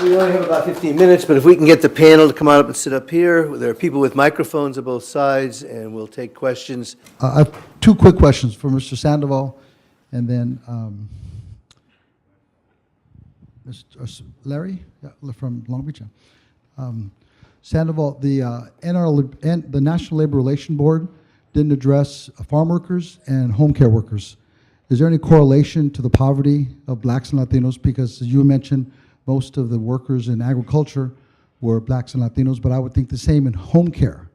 We only have about 15 minutes, but if we can get the panel to come on up and sit up here. There are people with microphones on both sides, and we'll take questions. I have two quick questions for Mr. Sandoval, and then Mr. Larry from Long Beach. Sandoval, the the National Labor Relations Board didn't address farm workers and home care workers. Is there any correlation to the poverty of blacks and Latinos? Because as you mentioned, most of the workers in agriculture were blacks and Latinos, but I would think the same in home care.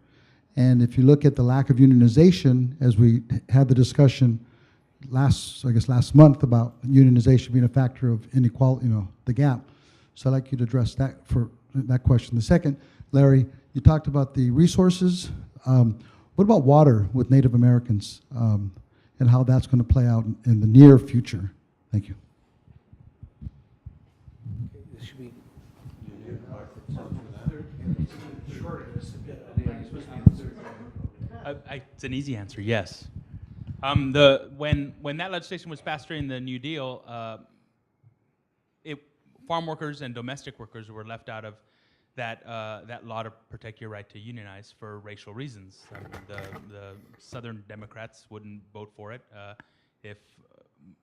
And if you look at the lack of unionization, as we had the discussion last month about unionization being a factor of inequality, the gap. So I'd like you to address that question. The second, Larry, you talked about the resources. What about water with Native Americans and how that's going to play out in the near future? Thank you. It's an easy answer, yes. When that legislation was passed during the New Deal, farm workers and domestic workers were left out of that law to protect your right to unionize for racial reasons. The Southern Democrats wouldn't vote for it. If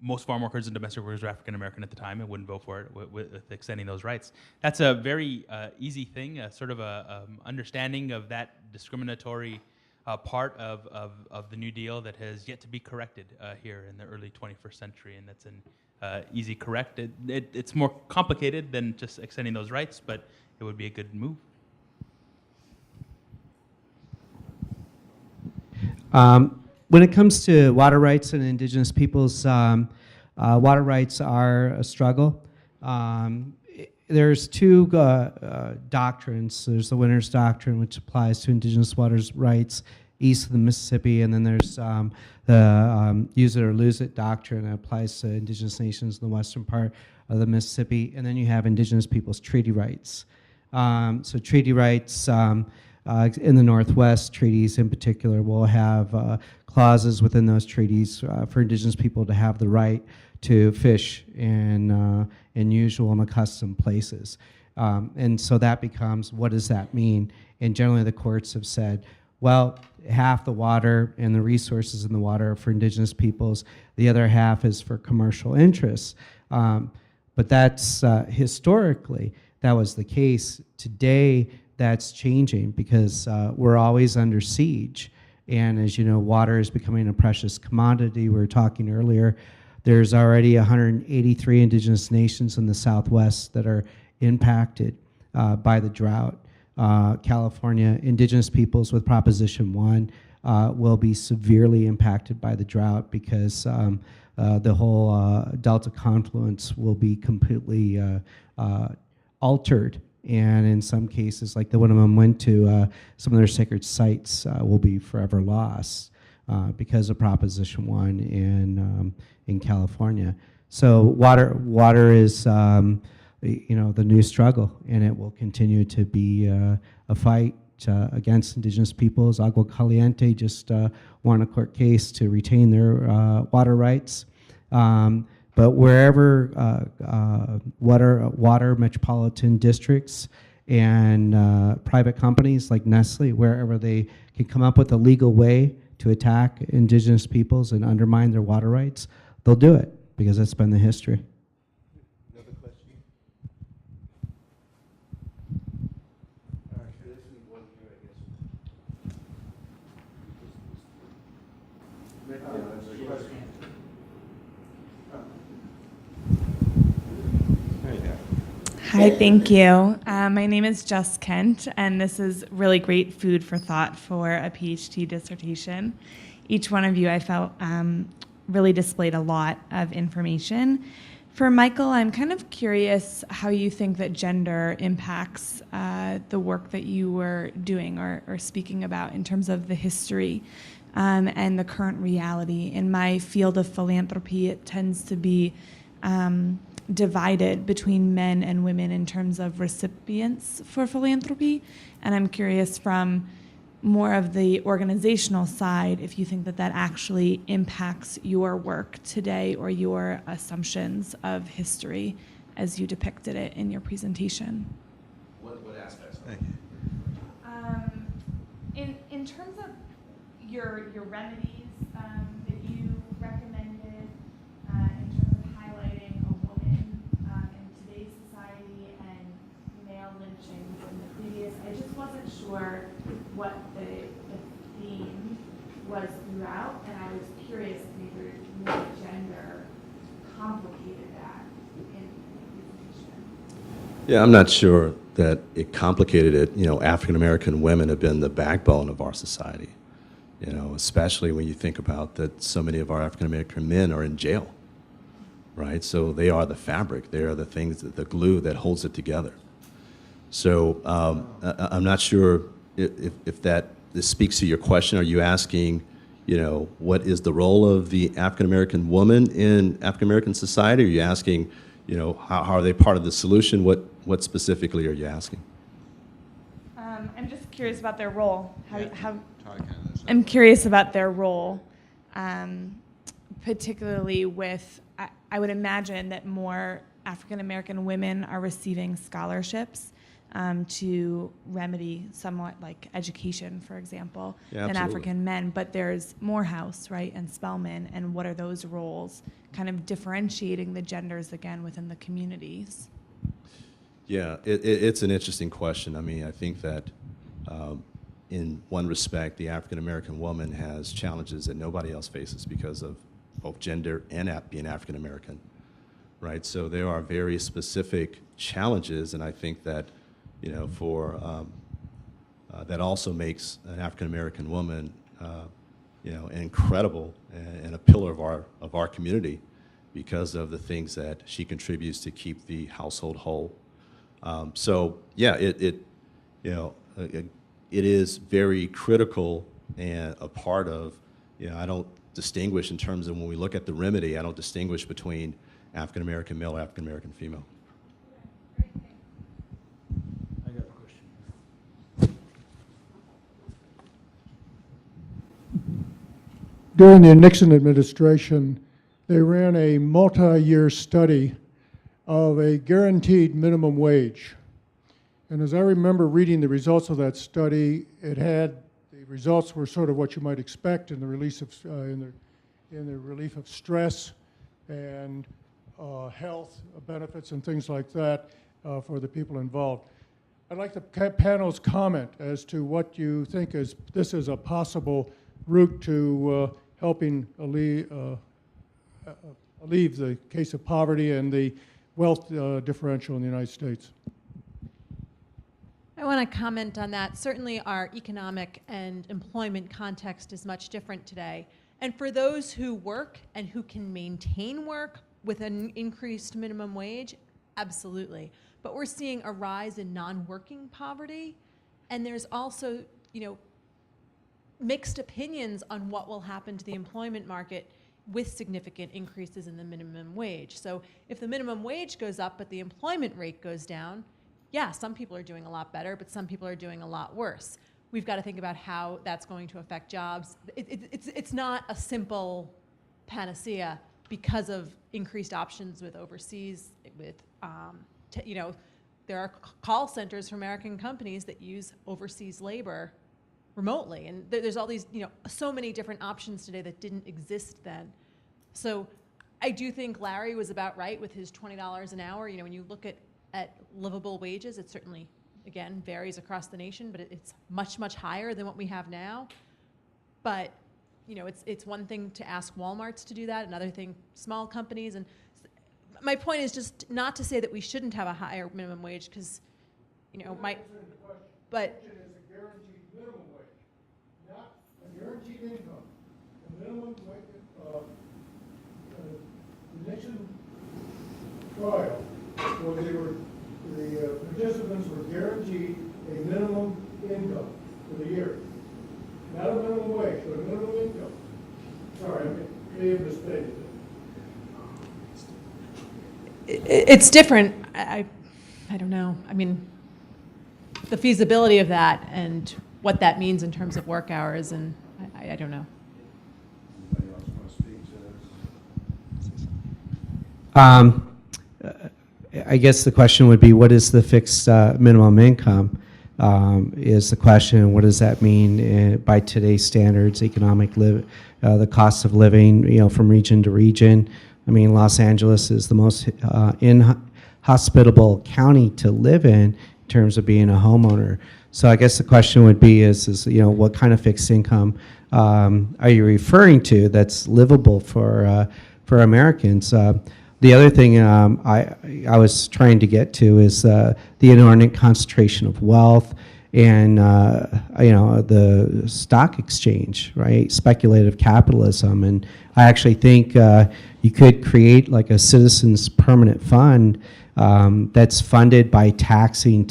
most farm workers and domestic workers were African American at the time, it wouldn't vote for it with extending those rights. That's a very easy thing, sort of a understanding of that discriminatory part of the New Deal that has yet to be corrected here in the early 21st century, and that's an easy correct. It's more complicated than just extending those rights, but it would be a good move. When it comes to water rights and indigenous peoples, water rights are a struggle. There's two doctrines. There's the Winter's Doctrine, which applies to indigenous waters rights east of the Mississippi, and then there's the Use It or Lose It doctrine that applies to indigenous nations in the western part of the Mississippi, and then you have indigenous peoples' treaty rights. So treaty rights in the Northwest, treaties in particular, will have clauses within those treaties for indigenous people to have the right to fish in usual and accustomed places. And so that becomes, what does that mean? And generally the courts have said, well, half the water and the resources in the water are for indigenous peoples, the other half is for commercial interests. But that's historically, that was the case. Today, that's changing because we're always under siege. And as you know, water is becoming a precious commodity. We were talking earlier, there's already 183 indigenous nations in the Southwest that are impacted by the drought. California, indigenous peoples with Proposition 1 will be severely impacted by the drought because the whole Delta confluence will be completely altered. And in some cases, like the Winnemem went to, some of their sacred sites will be forever lost because of Proposition 1 in California. So water is the new struggle, and it will continue to be a fight against indigenous peoples. Agua Caliente just won a court case to retain their water rights. But wherever water metropolitan districts and private companies like Nestle, wherever they can come up with a legal way to attack indigenous peoples and undermine their water rights, they'll do it because that's been the history. Another question? All right, there's one here, I guess. Hi, thank you. My name is Jess Kent, and this is really great food for thought for a PhD dissertation. Each one of you, I felt, really displayed a lot of information. For Michael, I'm kind of curious how you think that gender impacts the work that you were doing or speaking about in terms of the history and the current reality. In my field of philanthropy, it tends to be divided between men and women in terms of recipients for philanthropy. And I'm curious from more of the organizational side, if you think that that actually impacts your work today or your assumptions of history as you depicted it in your presentation. What aspects? In terms of your remedies that you recommended in terms of highlighting a woman in today's society and male lynchings in the previous, I just wasn't sure what the theme was throughout, and I was curious if maybe more gender complicated that in the presentation. Yeah, I'm not sure that it complicated it. You know, African American women have been the backbone of our society. You know, especially when you think about that so many of our African American men are in jail, right? So they are the fabric. They are the things, the glue that holds it together. So I'm not sure if this speaks to your question. Are you asking, you know, what is the role of the African American woman in African American society? Are you asking, you know, how are they part of the solution? What specifically are you asking? I'm just curious about their role. I'm curious about their role, particularly with, I would imagine that more African American women are receiving scholarships to remedy somewhat like education, for example, Yeah, than absolutely. African men. But there's Morehouse, right, and Spelman, and what are those roles? Kind of differentiating the genders again within the communities. Yeah, it's an interesting question. I mean, I think that in one respect, the African American woman has challenges that nobody else faces because of both gender and being African American, right? So there are very specific challenges, and I think that, you know, that also makes an African American woman, you know, incredible and a pillar of our community because of the things that she contributes to keep the household whole. So yeah, it is very critical and a part of, you know, I don't distinguish in terms of when we look at the remedy, I don't distinguish between African American male, African American female. I got a question. During the Nixon administration, they ran a multi-year study of a guaranteed minimum wage. And as I remember reading the results of that study, the results were sort of what you might expect in the relief of stress and health benefits and things like that for the people involved. I'd like the panel's comment as to what you think this is a possible route to helping alleviate the case of poverty and the wealth differential in the United States. I want to comment on that. Certainly our economic and employment context is much different today. And for those who work and who can maintain work with an increased minimum wage, absolutely. But we're seeing a rise in non-working poverty, and there's also, you know, mixed opinions on what will happen to the employment market with significant increases in the minimum wage. So if the minimum wage goes up but the employment rate goes down, yeah, some people are doing a lot better, but some people are doing a lot worse. We've got to think about how that's going to affect jobs. It's not a simple panacea because of increased options with overseas, with, you know, there are call centers for American companies that use overseas labor remotely. And there's all these, you know, so many different options today that didn't exist then. So I do think Larry was about right with his $20 an hour. You know, when you look at livable wages, it certainly, again, varies across the nation, but it's much, much higher than what we have now. But, you know, it's one thing to ask Walmarts to do that, another thing, small companies. And my point is just not to say that we shouldn't have a higher minimum wage, because, you know, but Is a guaranteed minimum wage, not a guaranteed income. The minimum wage, the Nixon trial, where the participants were guaranteed a minimum income for the year. Not a minimum wage, but a minimum income. Sorry, I may have misstated it. it's different. I don't know. I mean, the feasibility of that and what that means in terms of work hours, and I don't know. Anybody else want to speak to this? I guess the question would be, what is the fixed minimum income? Is the question. What does that mean by today's standards, the cost of living, from region to region? I mean, Los Angeles is the most inhospitable county to live in terms of being a homeowner. So I guess the question would be is what kind of fixed income are you referring to that's livable for Americans? The other thing I was trying to get to is the inordinate concentration of wealth and the stock exchange, right? Speculative capitalism, and I actually think you could create like a citizens permanent fund that's funded by taxing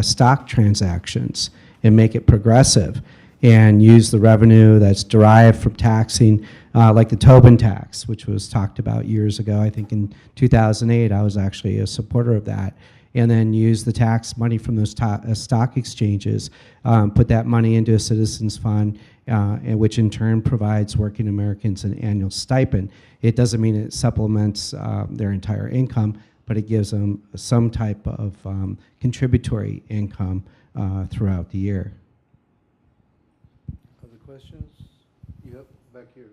stock transactions and make it progressive, and use the revenue that's derived from taxing, like the Tobin tax, which was talked about years ago. I think in 2008, I was actually a supporter of that. And then use the tax money from those stock exchanges, put that money into a citizens fund, and which in turn provides working Americans an annual stipend. It doesn't mean it supplements their entire income, but it gives them some type of contributory income throughout the year. Other questions? Yep, back here.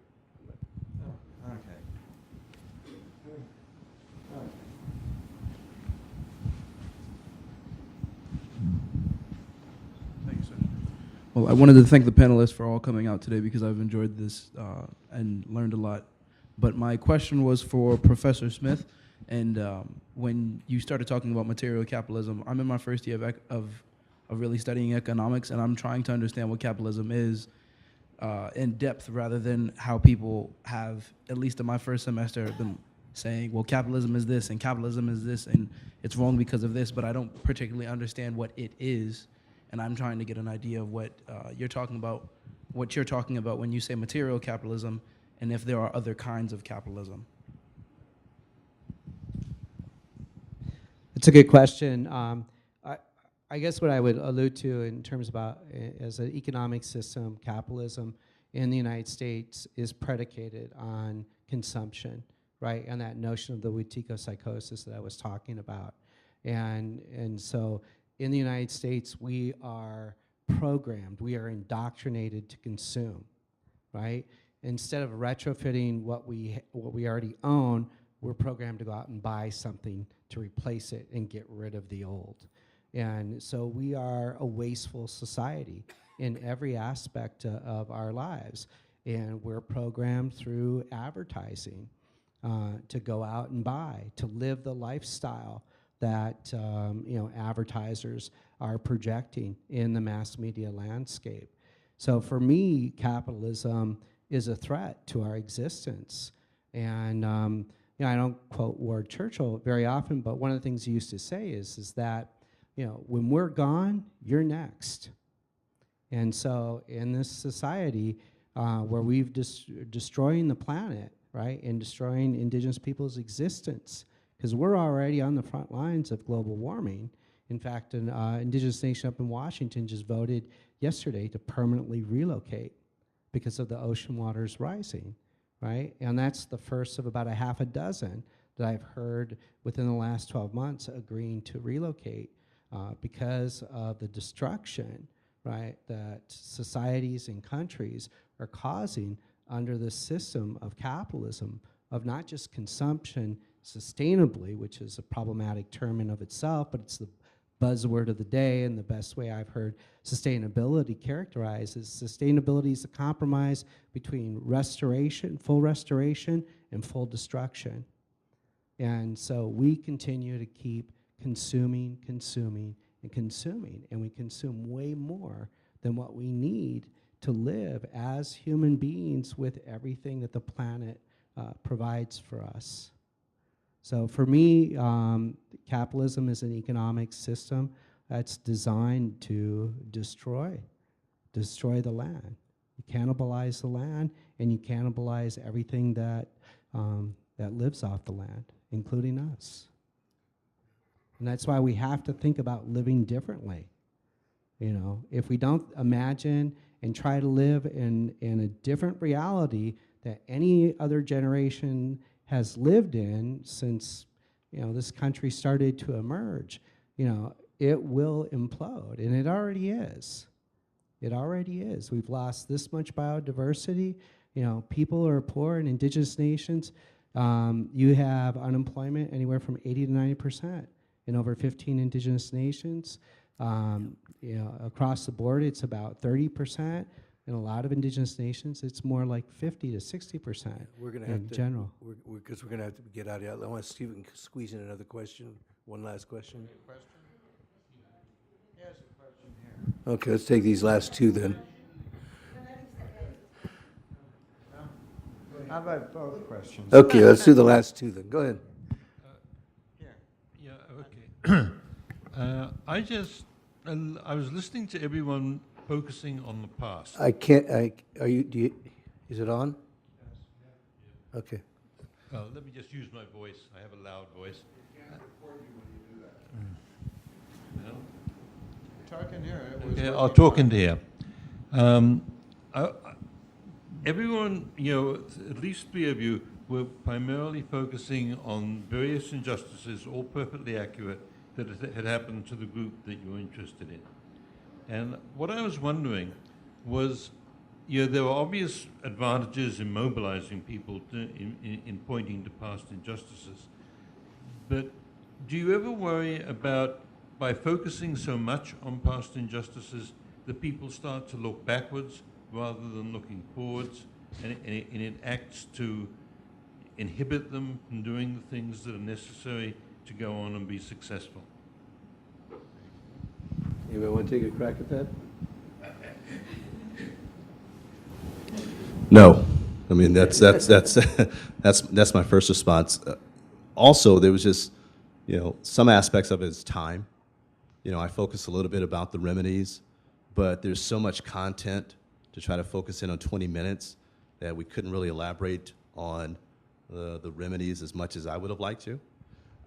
Thanks, sir. Well, I wanted to thank the panelists for all coming out today because I've enjoyed this and learned a lot. But my question was for Professor Smith. And when you started talking about material capitalism, I'm in my first year of really studying economics, and I'm trying to understand what capitalism is in depth rather than how people have, at least in my first semester, been saying, well, capitalism is this and capitalism is this and it's wrong because of this, but I don't particularly understand what it is, and I'm trying to get an idea of what you're talking about when you say material capitalism, and if there are other kinds of capitalism. It's a good question. I guess what I would allude to in terms about as an economic system, capitalism in the United States is predicated on consumption, right? And that notion of the Wetiko-psychosis that I was talking about. And so in the United States, we are programmed, we are indoctrinated to consume, right? Instead of retrofitting what we already own, we're programmed to go out and buy something to replace it and get rid of the old. And so we are a wasteful society in every aspect of our lives. And we're programmed through advertising to go out and buy, to live the lifestyle that advertisers are projecting in the mass media landscape. So for me, capitalism is a threat to our existence. And I don't quote Ward Churchill very often, but one of the things he used to say is that, when we're gone, you're next. And so in this society where we've destroying the planet, right, and destroying indigenous people's existence, because we're already on the front lines of global warming. In fact, an indigenous nation up in Washington just voted yesterday to permanently relocate because of the ocean waters rising, right? And that's the first of about a half a dozen that I've heard within the last 12 months agreeing to relocate because of the destruction, right, that societies and countries are causing under the system of capitalism, of not just consumption sustainably, which is a problematic term in of itself, but it's the buzzword of the day, and the best way I've heard sustainability characterized is sustainability is a compromise between restoration, full restoration, and full destruction. And so we continue to keep consuming, and we consume way more than what we need to live as human beings with everything that the planet provides for us. So for me, capitalism is an economic system that's designed to destroy the land. You cannibalize the land, and you cannibalize everything that lives off the land, including us. And that's why we have to think about living differently. If we don't imagine and try to live in a different reality that any other generation has lived in since, this country started to emerge, it will implode, and it already is. It already is. We've lost this much biodiversity. People are poor in indigenous nations. You have unemployment anywhere from 80 to 90% in over 15 indigenous nations. Across the board, it's about 30%. In a lot of indigenous nations, it's more like 50 to 60% We're going to have in to, general. because we're going to have to get out of here. I want to see if we can squeeze in another question, one last question. Okay, let's take these last two then. How about both questions? Okay, let's do the last two then. Go ahead. Yeah, okay. I was listening to everyone focusing on the past. I can't, is it on? Okay. Let me just use my voice. I have a loud voice. Talk in here. Okay, I'll talk into here. Everyone, at least three of you, were primarily focusing on various injustices, all perfectly accurate, that had happened to the group that you're interested in. And what I was wondering was, there are obvious advantages in mobilizing people in pointing to past injustices. But do you ever worry about, by focusing so much on past injustices, that people start to look backwards rather than looking forwards, and it acts to inhibit them from doing the things that are necessary to go on and be successful? Anybody want to take a crack at that? No, I mean that's my first response. Also, there was just some aspects of it is time. I focus a little bit about the remedies, but there's so much content to try to focus in on 20 minutes that we couldn't really elaborate on the remedies as much as I would have liked to.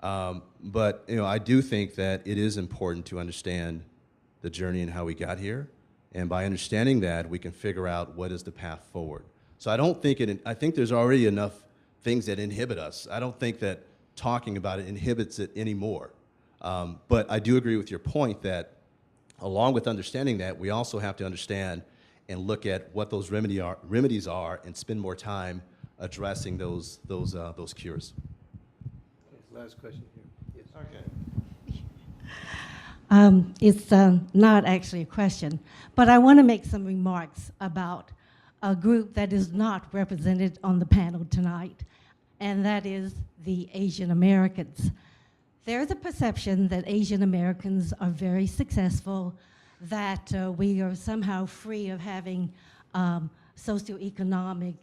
But I do think that it is important to understand the journey and how we got here, and by understanding that, we can figure out what is the path forward. So I think there's already enough things that inhibit us. I don't think that talking about it inhibits it anymore. But I do agree with your point that along with understanding that, we also have to understand and look at what those remedies are and spend more time addressing those cures. Last question here. Yes. Okay. It's not actually a question, but I want to make some remarks about a group that is not represented on the panel tonight, and that is the Asian Americans. There's a perception that Asian Americans are very successful, that we are somehow free of having socioeconomic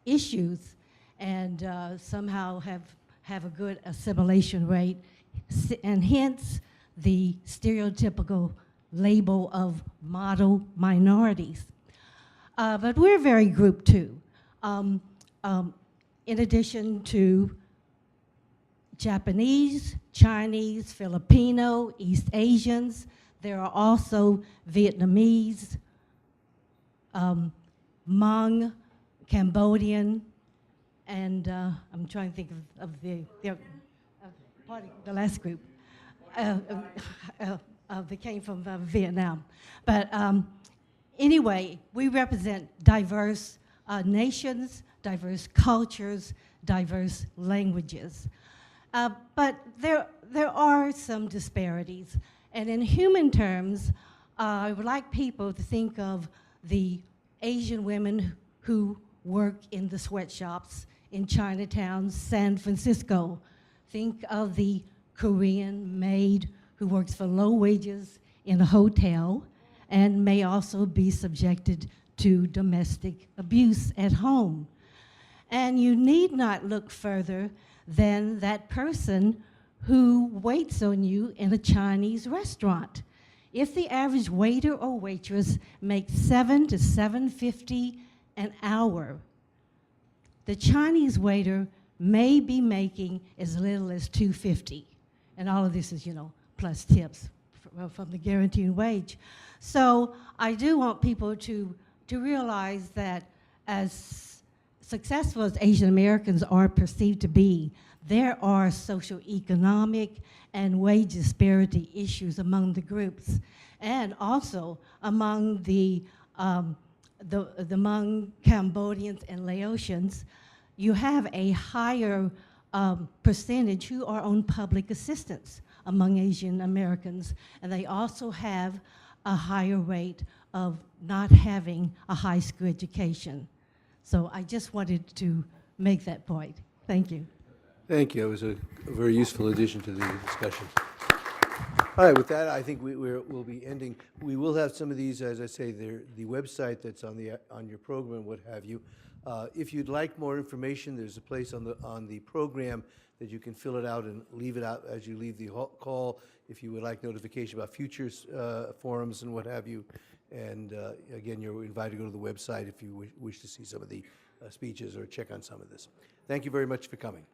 issues, and somehow have a good assimilation rate, and hence the stereotypical label of model minorities. But we're very group two. In addition to Japanese, Chinese, Filipino, East Asians, there are also Vietnamese, Hmong, Cambodian, and I'm trying to think of the last group. They came from Vietnam. But anyway, we represent diverse nations, diverse cultures, diverse languages. But there are some disparities. And in human terms, I would like people to think of the Asian women who work in the sweatshops in Chinatown, San Francisco. Think of the Korean maid who works for low wages in a hotel and may also be subjected to domestic abuse at home. And you need not look further than that person who waits on you in a Chinese restaurant. If the average waiter or waitress makes $7 to $7.50 an hour, the Chinese waiter may be making as little as $2.50. And all of this is, plus tips from the guaranteed wage. So I do want people to realize that as successful as Asian Americans are perceived to be, there are socioeconomic and wage disparity issues among the groups, and also among the among Cambodians and Laotians. You have a higher percentage who are on public assistance among Asian Americans, and they also have a higher rate of not having a high school education. So I just wanted to make that point. Thank you. Thank you. It was a very useful addition to the discussion. All right, with that, I think we'll be ending. We will have some of these, as I say, the website that's on your program and what have you. If you'd like more information, there's a place on the program that you can fill it out and leave it out as you leave the call. If you would like notification about future forums and what have you. And again, you're invited to go to the website if you wish to see some of the speeches or check on some of this. Thank you very much for coming.